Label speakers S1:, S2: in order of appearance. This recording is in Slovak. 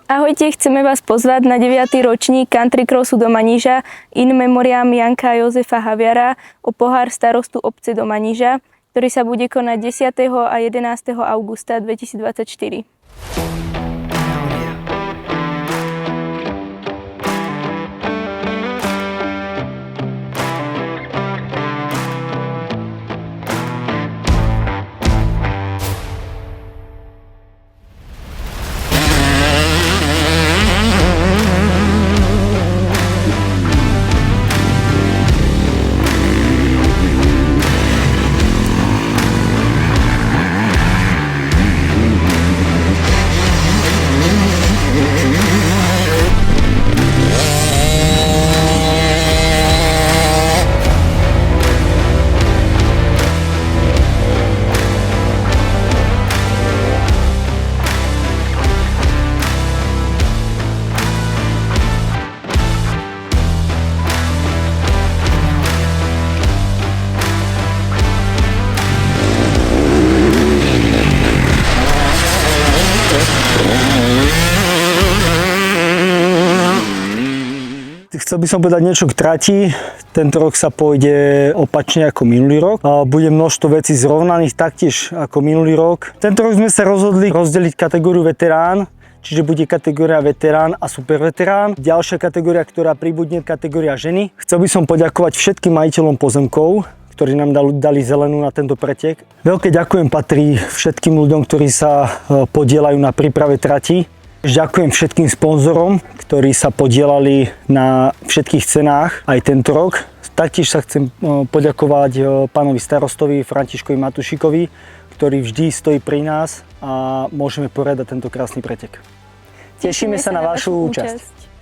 S1: Ahojte, chceme vás pozvať na 9. ročník Country Crossu do Maníža in memoriam Janka Jozefa Haviara o pohár starostu obce do Maníža, ktorý sa bude konať 10. a 11. augusta 2024.
S2: Chcel by som povedať niečo k trati. Tento rok sa pôjde opačne ako minulý rok. Bude množstvo vecí zrovnaných taktiež ako minulý rok. Tento rok sme sa rozhodli rozdeliť kategóriu veterán, čiže bude kategória veterán a superveterán. Ďalšia kategória, ktorá pribudne, kategória ženy. Chcel by som poďakovať všetkým majiteľom pozemkov, ktorí nám dali zelenú na tento pretek. Veľké ďakujem patrí všetkým ľuďom, ktorí sa podieľajú na príprave trati. Ďakujem všetkým sponzorom, ktorí sa podielali na všetkých cenách aj tento rok. Taktiež sa chcem poďakovať pánovi starostovi Františkovi Matušikovi, ktorý vždy stojí pri nás a môžeme poriadať tento krásny pretek. Tešíme sa na vašu účasť.